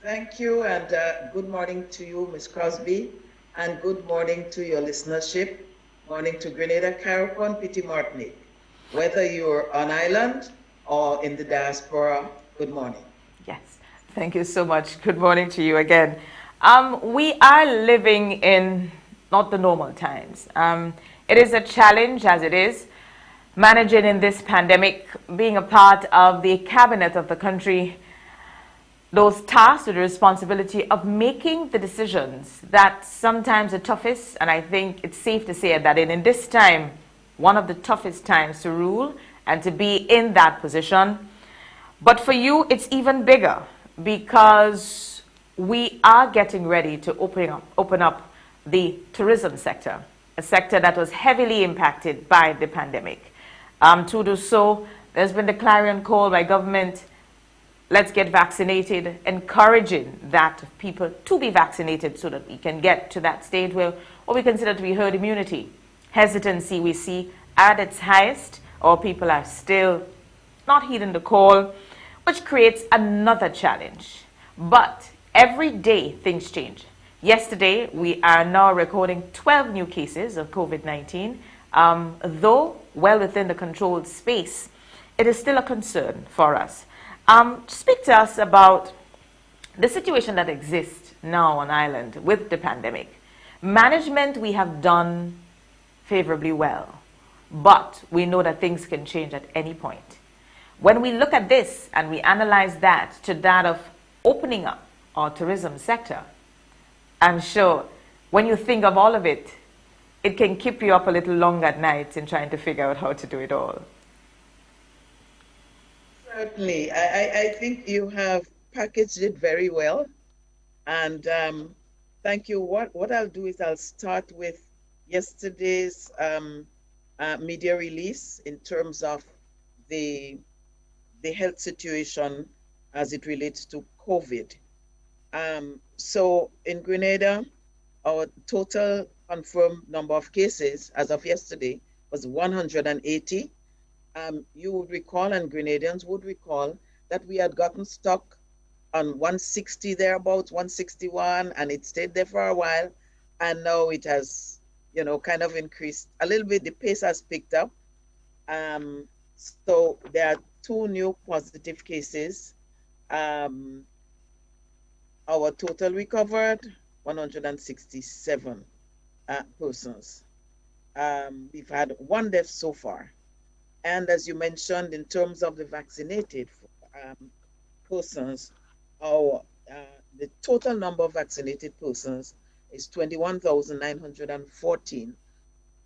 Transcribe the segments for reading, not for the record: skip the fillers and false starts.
Thank you, and good morning to you, Ms. Crosby, and good morning to your listenership. Morning to Grenada, Carriacou, Petit Martinique. Whether you're on island or in the diaspora, good morning. Yes, thank you so much. Good morning to you again. We are living in not the normal times. It is a challenge as it is. Managing in this pandemic, being a part of the cabinet of the country, those tasked with the responsibility of making the decisions that sometimes the toughest, and I think it's safe to say that in this time, one of the toughest times to rule and to be in that position. But for you, it's even bigger because we are getting ready to open up the tourism sector, a sector that was heavily impacted by the pandemic. To do so, there's been the clarion call by government, let's get vaccinated, encouraging that people to be vaccinated so that we can get to that stage where what we consider to be herd immunity. Hesitancy we see at its highest, or people are still not heeding the call, which creates another challenge. But every day things change. Yesterday, we are now recording 12 new cases of COVID 19. Though well within the controlled space, it is still a concern for us. Speak to us about the situation that exists now on island with the pandemic. Management we have done favorably well, but we know that things can change at any point. When we look at this and we analyze that to that of opening up our tourism sector, I'm sure when you think of all of it, it can keep you up a little long at night in trying to figure out how to do it all. Certainly, I think you have packaged it very well, and thank you. What I'll do is I'll start with yesterday's media release in terms of the the health situation as it relates to COVID. So in Grenada, our total confirmed number of cases as of yesterday was 180. You would recall, and Grenadians would recall, that we had gotten stuck on 160 thereabouts, 161, and it stayed there for a while. And now it has, kind of increased a little bit. The pace has picked up. So there are two new positive cases. Um, our total recovered 167 persons. We've had one death so far. And as you mentioned, in terms of the vaccinated persons, our the total number of vaccinated persons is 21,914.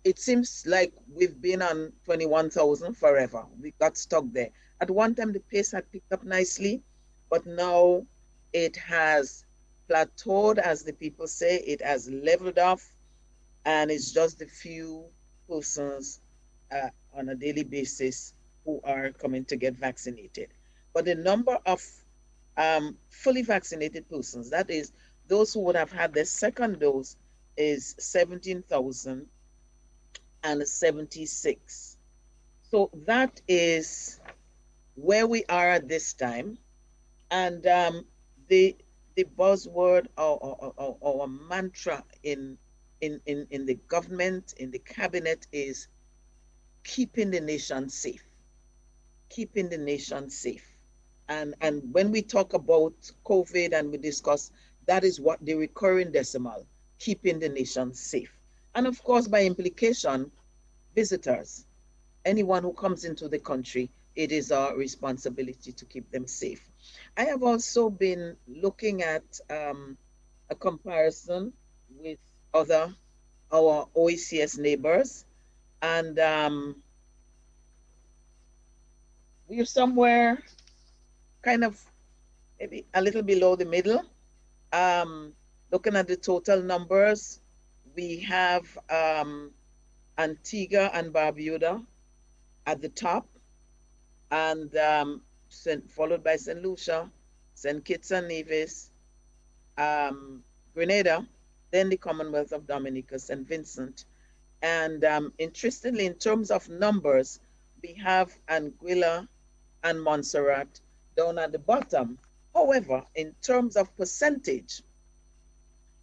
It seems like we've been on 21,000 forever. We got stuck there. At one time, the pace had picked up nicely, but now it has plateaued, as the people say. It has leveled off, and it's just a few persons on a daily basis who are coming to get vaccinated. But the number of fully vaccinated persons, that is, those who would have had their second dose, is 17,076. So that is where we are at this time. And the the buzzword or mantra in the government, in the cabinet, is keeping the nation safe. Keeping the nation safe. And when we talk about COVID and we discuss, that is what the recurring decimal, keeping the nation safe. And of course, by implication, visitors, anyone who comes into the country, it is our responsibility to keep them safe. I have also been looking at a comparison with other our OECS neighbors, and we're somewhere kind of maybe a little below the middle. Um, Looking at the total numbers, we have Antigua and Barbuda at the top, and followed by St. Lucia, St. Kitts and Nevis, Grenada, then the Commonwealth of Dominica, St. Vincent. And interestingly, in terms of numbers, we have Anguilla and Montserrat down at the bottom. However, in terms of percentage,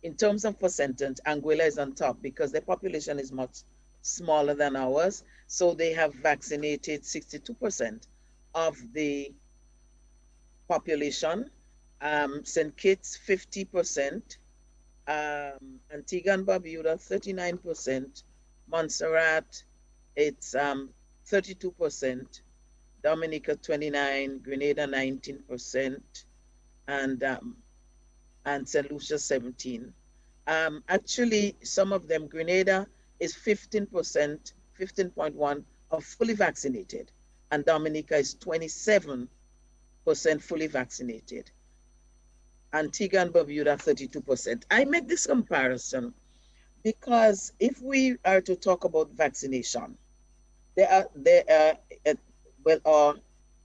Anguilla is on top because their population is much smaller than ours. So they have vaccinated 62% of the population. St. Kitts, 50%. Antigua and Barbuda, 39%. Montserrat, it's 32%. Dominica, 29%. Grenada, 19%. And St. Lucia 17. Actually, some of them, Grenada is 15%, 15.1 are fully vaccinated, and Dominica is 27% fully vaccinated. Antigua and Barbuda 32%. I make this comparison because if we are to talk about vaccination, there are well, or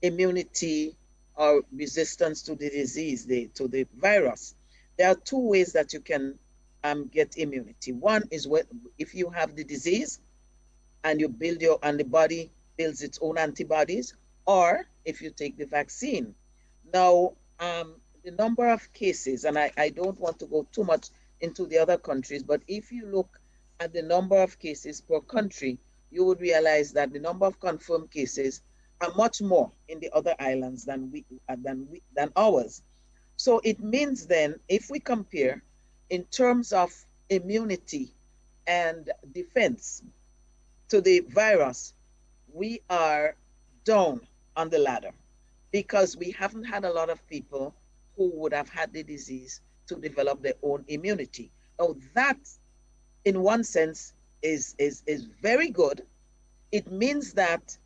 immunity or resistance to the disease, to the virus. There are two ways that you can get immunity. One is if you have the disease and you build your and the body builds its own antibodies, or if you take the vaccine. Now, the number of cases, and I don't want to go too much into the other countries, but if you look at the number of cases per country, you would realize that the number of confirmed cases are much more in the other islands than ours. So it means then, if we compare in terms of immunity and defense to the virus, we are down on the ladder because we haven't had a lot of people who would have had the disease to develop their own immunity. Now, that, in one sense, is very good. It means that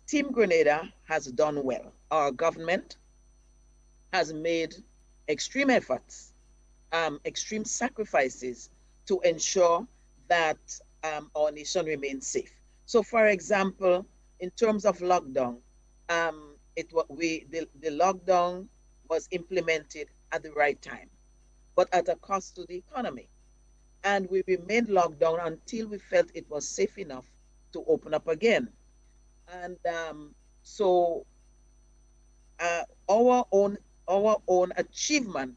Team Grenada has done well. Our government has made extreme efforts, extreme sacrifices to ensure that our nation remains safe. So, for example, in terms of lockdown, the lockdown was implemented at the right time, but at a cost to the economy. And we remained locked down until we felt it was safe enough to open up again. And so uh, our own our own achievement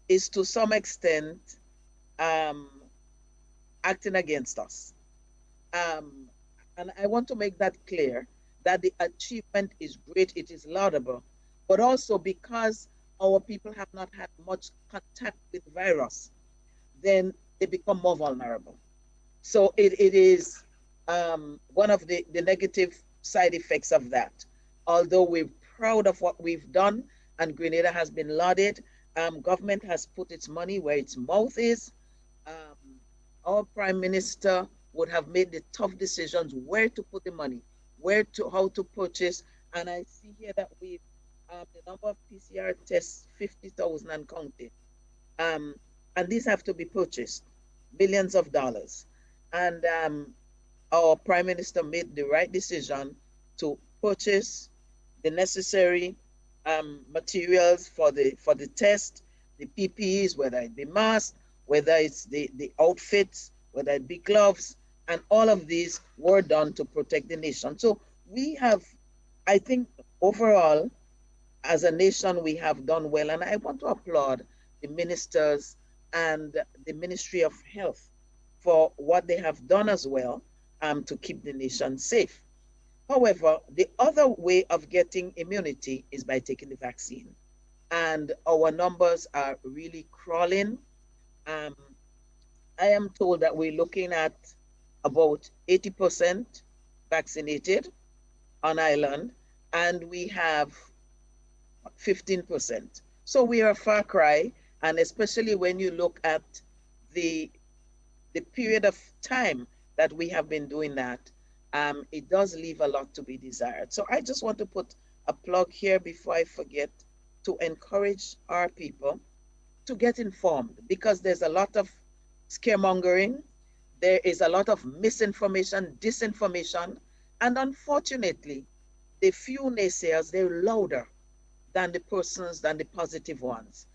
is to some extent um, acting against us. Um, and I want to make that clear that the achievement is great, it is laudable, but also because our people have not had much contact with the virus, then they become more vulnerable. So it is one of the negative side effects of that. Although we're proud of what we've done and Grenada has been lauded, government has put its money where its mouth is. Um, our prime minister would have made the tough decisions where to put the money, how to purchase. And I see here that the number of PCR tests, 50,000 and counting. Um, and these have to be purchased, billions of dollars. And our prime minister made the right decision to purchase the necessary materials for the test, the PPEs, whether it be masks, whether it's the outfits, whether it be gloves, and all of these were done to protect the nation. So we have, I think, overall, as a nation, we have done well, and I want to applaud the ministers and the Ministry of Health for what they have done as well to keep the nation safe. However, the other way of getting immunity is by taking the vaccine. And our numbers are really crawling. Um, I am told that we're looking at about 80% vaccinated on island, and we have 15%. So we are a far cry, and especially when you look at the the period of time that we have been doing that, it does leave a lot to be desired. So I just want to put a plug here before I forget to encourage our people to get informed because there's a lot of scaremongering, there is a lot of misinformation, disinformation, and unfortunately, the few naysayers, they're louder than the positive ones.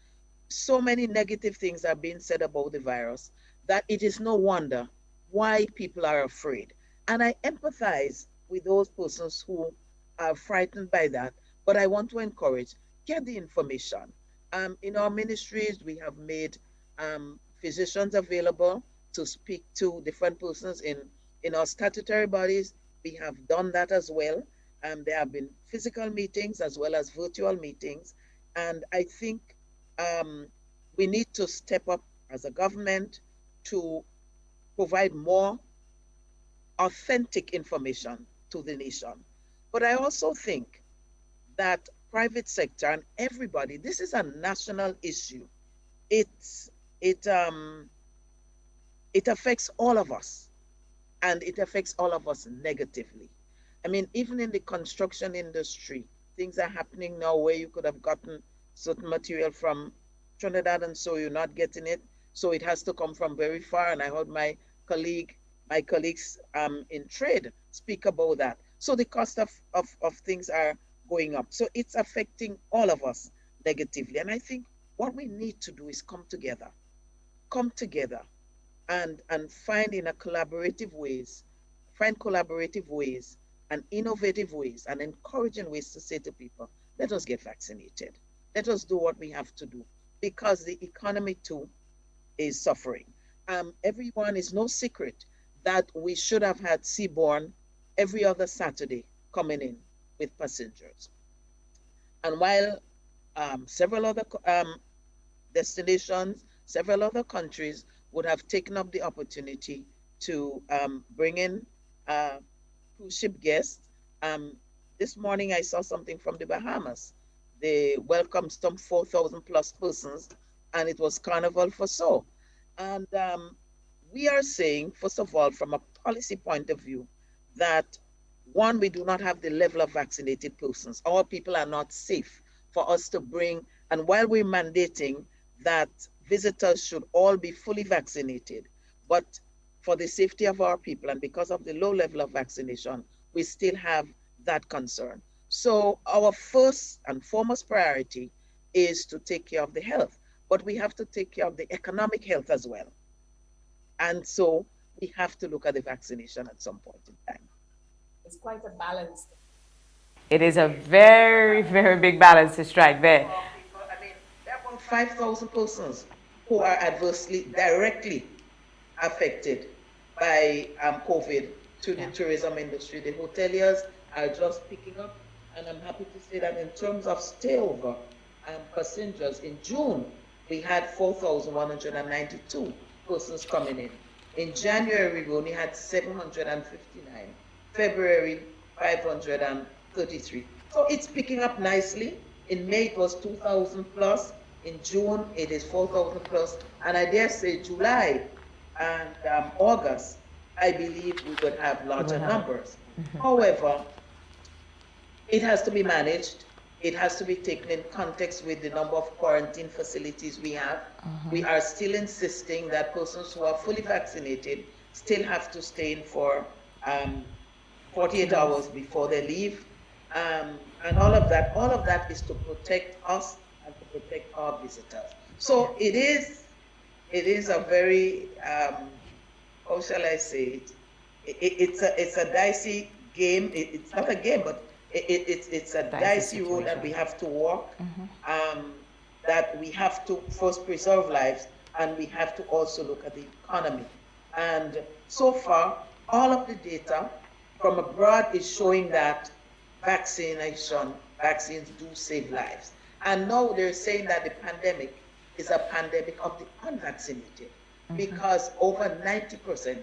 So many negative things are being said about the virus that it is no wonder why people are afraid. And I empathize with those persons who are frightened by that, but I want to encourage get the information. In our ministries, we have made physicians available to speak to different persons in our statutory bodies. We have done that as well. There have been physical meetings as well as virtual meetings. And I think um, we need to step up as a government to provide more authentic information to the nation. But I also think that private sector and everybody, this is a national issue. It's it it affects all of us, and it affects all of us negatively. I mean, even in the construction industry, things are happening now where you could have gotten certain material from Trinidad and so you're not getting it. So it has to come from very far. And I heard my colleagues in trade speak about that. So the cost of things are going up. So it's affecting all of us negatively. And I think what we need to do is come together and find collaborative ways and innovative ways and encouraging ways to say to people, let us get vaccinated. Let us do what we have to do because the economy too is suffering. Everyone is no secret that we should have had seaborne every other Saturday coming in with passengers. And while several other destinations, several other countries would have taken up the opportunity to bring in uh, cruise ship guests. Um, this morning I saw something from the Bahamas. They welcomed some 4,000 plus persons, and it was Carnival for so. And we are saying, first of all, from a policy point of view, that one, we do not have the level of vaccinated persons. Our people are not safe for us to bring. And while we're mandating that visitors should all be fully vaccinated, but for the safety of our people and because of the low level of vaccination, we still have that concern. So our first and foremost priority is to take care of the health, but we have to take care of the economic health as well. And so we have to look at the vaccination at some point in time. It's quite a balance. It is a very, very big balance to strike Some of there. our people, I mean, there are about 5,000 persons who are directly affected by COVID to the Yeah. tourism industry. The hoteliers are just picking up, and I'm happy to say that in terms of stayover passengers in June, we had 4,192 persons coming in. In January, we only had 759. February, 533. So it's picking up nicely. In May, it was 2,000 plus. In June, it is 4,000 plus. And I dare say July and August, I believe we would have We would larger have. numbers. However, it has to be managed. It has to be taken in context with the number of quarantine facilities we have. We are still insisting that persons who are fully vaccinated still have to stay in for 48 hours before they leave. And all of that is to protect us and to protect our visitors. So it is a very, how shall I say it? It's a dicey game. It's not a game, but it's a Dicey dicey road that situation. we have to walk. Um, that we have to first preserve lives, and we have to also look at the economy. And so far, all of the data from abroad is showing that vaccines do save lives. And now they're saying that the pandemic is a pandemic of the unvaccinated because over 90%,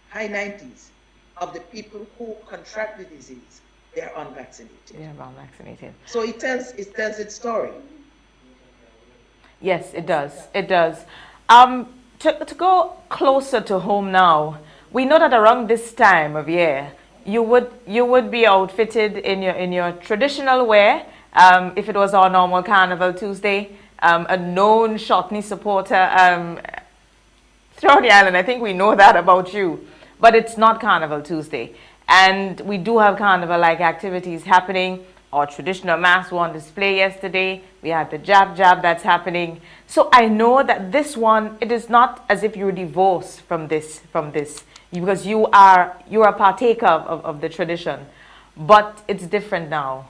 high 90s, of the people who contract the disease, they're unvaccinated. Yeah, well vaccinated. So it tells its story. Yes, it does. It does. To go closer to home now, we know that around this time of year, you would be outfitted in your traditional wear. If it was our normal Carnival Tuesday, a known Shotney supporter throughout the island. I think we know that about you. But it's not Carnival Tuesday. And we do have carnival like activities happening. Our traditional masks were on display yesterday. We had the jab jab that's happening. So I know that this one, it is not as if you're divorced from this because you are a partaker of the tradition. But it's different now.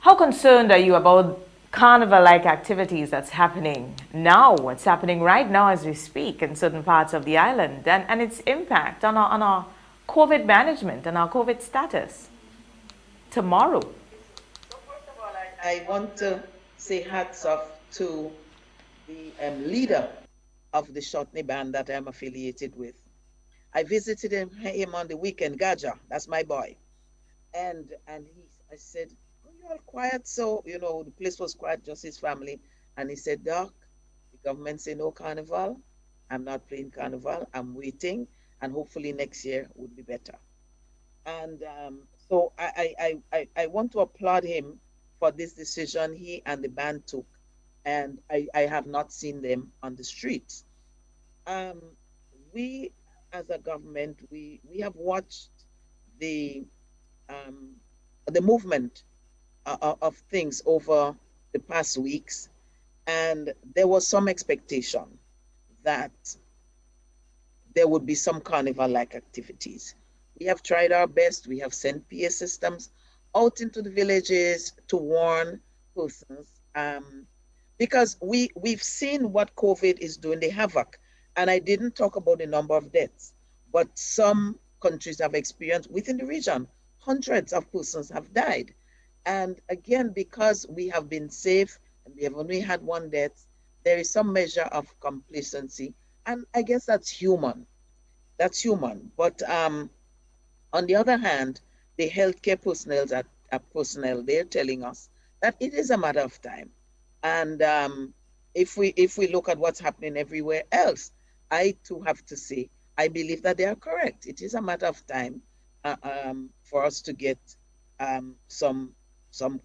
How concerned are you about carnival-like activities that's happening now? What's happening right now as we speak in certain parts of the island, and its impact on our COVID management and our COVID status tomorrow? So first of all, I want to say hats off to the leader of the Shortney band that I'm affiliated with. I visited him on the weekend, Gaja, that's my boy. I said, "Oh, you all quiet?" So, the place was quiet, just his family. And he said, "Doc, the government say no carnival. I'm not playing carnival. I'm waiting, and hopefully next year would be better." And so I want to applaud him for this decision he and the band took. And I have not seen them on the streets. Um, we, as a government, we have watched the um, the movement of things over the past weeks, and there was some expectation that there would be some carnival-like activities. We have tried our best. We have sent PA systems out into the villages to warn persons, because we've seen what COVID is doing, the havoc. And I didn't talk about the number of deaths, but some countries have experienced within the region, hundreds of persons have died. And again, because we have been safe and we have only had one death, there is some measure of complacency. And I guess that's human. That's human. But on the other hand, the healthcare personnel, they're telling us that it is a matter of time. And if we look at what's happening everywhere else, I too have to say I believe that they are correct. It is a matter of time for us to get some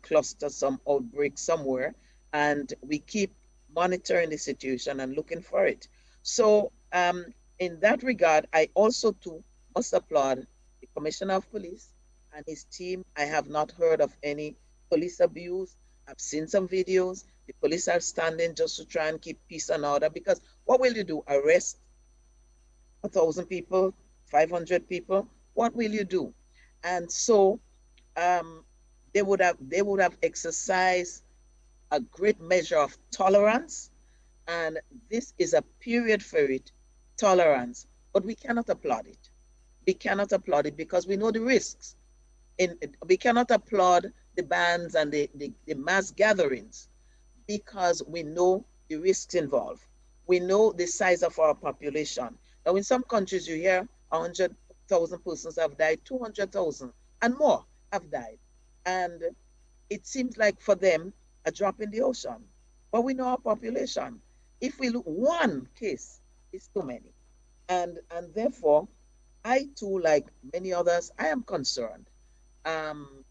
cluster, some outbreak somewhere, and we keep monitoring the situation and looking for it. So in that regard, I also too must applaud the Commissioner of Police and his team. I have not heard of any police abuse. I've seen some videos. The police are standing just to try and keep peace and order, because what will you do? Arrest 1,000 people, 500 people? What will you do? And so um, they would have exercised a great measure of tolerance, and this is a period for it, tolerance. But we cannot applaud it. We cannot applaud it because we know the risks. We cannot applaud the bans and the mass gatherings because we know the risks involved. We know the size of our population. Now, in some countries, you hear 100,000 persons have died, 200,000 and more have died. And it seems like for them, a drop in the ocean. But we know our population. If we look, one case is too many. And therefore, I too, like many others, I am concerned um,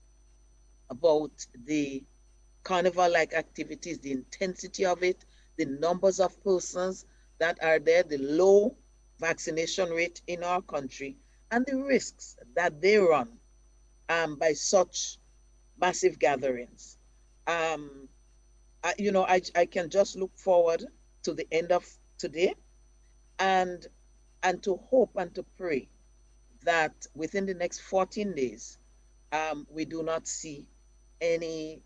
about the carnival-like activities, the intensity of it, the numbers of persons that are there, the low vaccination rate in our country, and the risks that they run by such massive gatherings. Um, I can just look forward to the end of today, and to hope and to pray that within the next 14 days, we do not see any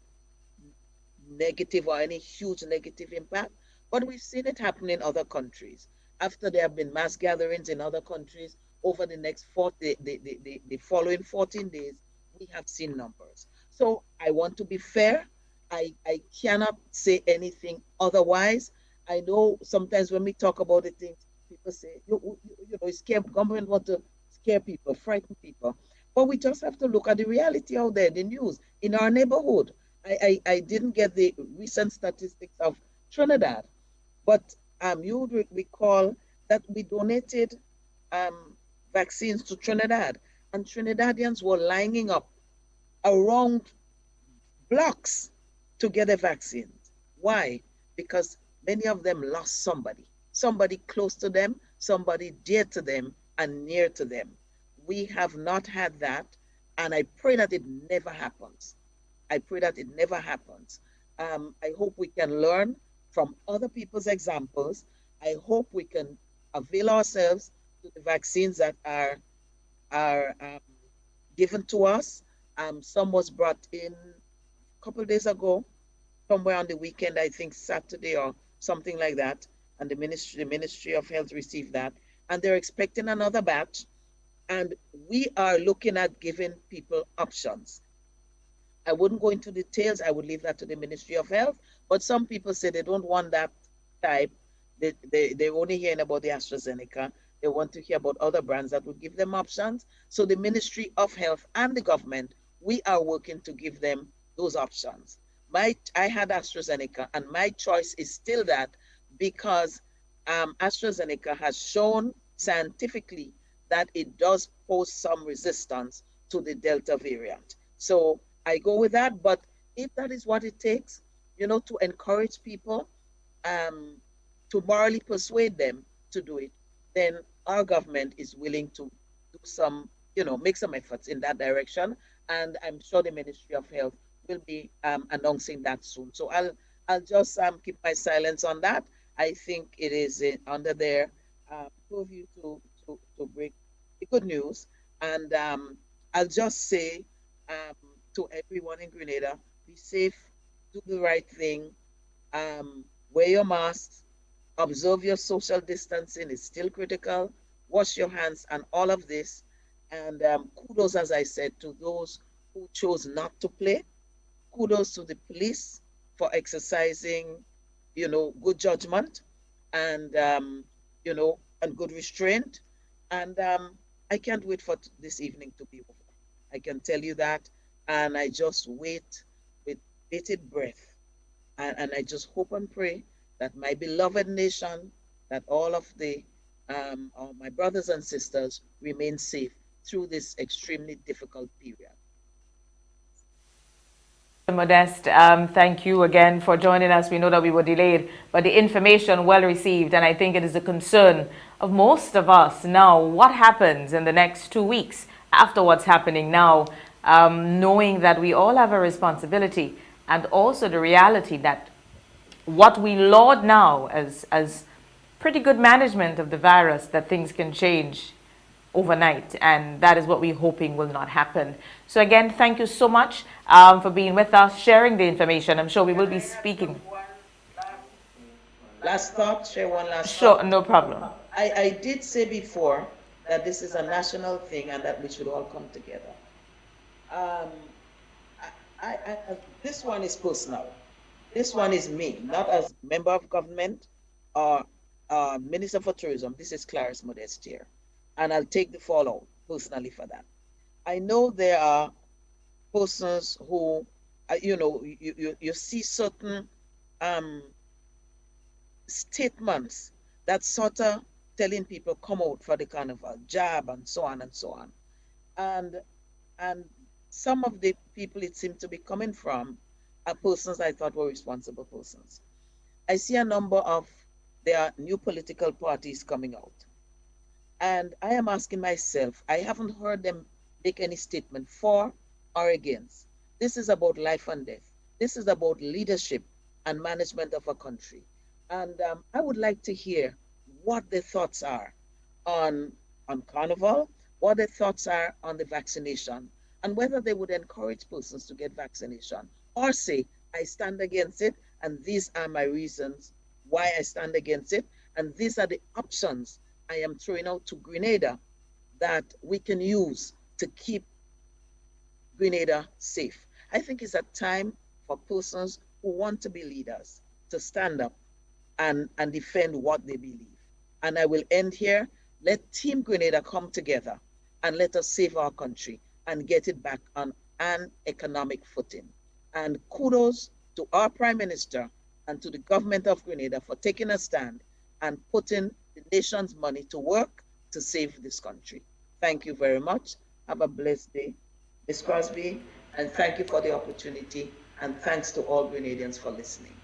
negative or any huge negative impact. But we've seen it happen in other countries. After there have been mass gatherings in other countries, over the next the following 14 days, we have seen numbers. So I want to be fair. I cannot say anything otherwise. I know sometimes when we talk about the things, people say, scare government want to scare people, frighten people. But we just have to look at the reality out there, the news in our neighborhood. I didn't get the recent statistics of Trinidad, but you would recall that we donated um, vaccines to Trinidad, and Trinidadians were lining up around blocks to get a vaccine. Why? Because many of them lost somebody close to them, somebody dear to them, and near to them. We have not had that, and I pray that it never happens. I pray that it never happens. I hope we can learn from other people's examples. I hope we can avail ourselves to the vaccines that are given to us. Some was brought in couple of days ago, somewhere on the weekend, I think Saturday or something like that, and the Ministry of Health received that, and they're expecting another batch, and we are looking at giving people options. I wouldn't go into details. I would leave that to the Ministry of Health. But some people say they don't want that type. They're only hearing about the AstraZeneca. They want to hear about other brands that would give them options. So the Ministry of Health and the government, we are working to give them those options. I had AstraZeneca, and my choice is still that because AstraZeneca has shown scientifically that it does pose some resistance to the Delta variant. So I go with that. But if that is what it takes, to encourage people, um, to morally persuade them to do it, then our government is willing to do some, make some efforts in that direction. And I'm sure the Ministry of Health will be announcing that soon. So I'll just keep my silence on that. I think it is under their purview to break the good news. And I'll just say um, to everyone in Grenada, be safe, do the right thing, wear your masks, observe your social distancing is still critical, wash your hands, and all of this. And kudos, as I said, to those who chose not to play. Kudos to the police for exercising, good judgment and, and good restraint. And I can't wait for this evening to be over. I can tell you that. And I just wait with bated breath, and I just hope and pray that my beloved nation, that all of all my brothers and sisters remain safe through this extremely difficult period. Modeste, thank you again for joining us. We know that we were delayed, but the information well received, and I think it is a concern of most of us now. What happens in the next 2 weeks after what's happening now, knowing that we all have a responsibility, and also the reality that what we laud now as pretty good management of the virus, that things can change overnight, and that is what we're hoping will not happen. So again, thank you so much for being with us, sharing the information. I'm sure we will Can be I have just speaking. last thought, share one last Sure, thought? no problem. I did say before that this is a national thing and that we should all come together. Um, this one is personal. This one is me, not as member of government or Minister for Tourism. This is Clarice Modeste here. And I'll take the fallout personally for that. I know there are persons who, you see certain um, statements that sort of telling people come out for the carnival, jab, and so on and so on. And and some of the people it seemed to be coming from are persons I thought were responsible persons. I see a number of there are new political parties coming out. And I am asking myself, I haven't heard them make any statement for or against. This is about life and death. This is about leadership and management of a country. And I would like to hear what their thoughts are on, on Carnival, what their thoughts are on the vaccination, and whether they would encourage persons to get vaccination or say, I stand against it, and these are my reasons why I stand against it, and these are the options I am throwing out to Grenada that we can use to keep Grenada safe. I think it's a time for persons who want to be leaders to stand up and defend what they believe. And I will end here. Let Team Grenada come together and let us save our country and get it back on an economic footing. And kudos to our Prime Minister and to the government of Grenada for taking a stand and putting the nation's money to work to save this country. Thank you very much. Have a blessed day, Ms. Crosby, and thank you for the opportunity. And thanks to all Grenadians for listening.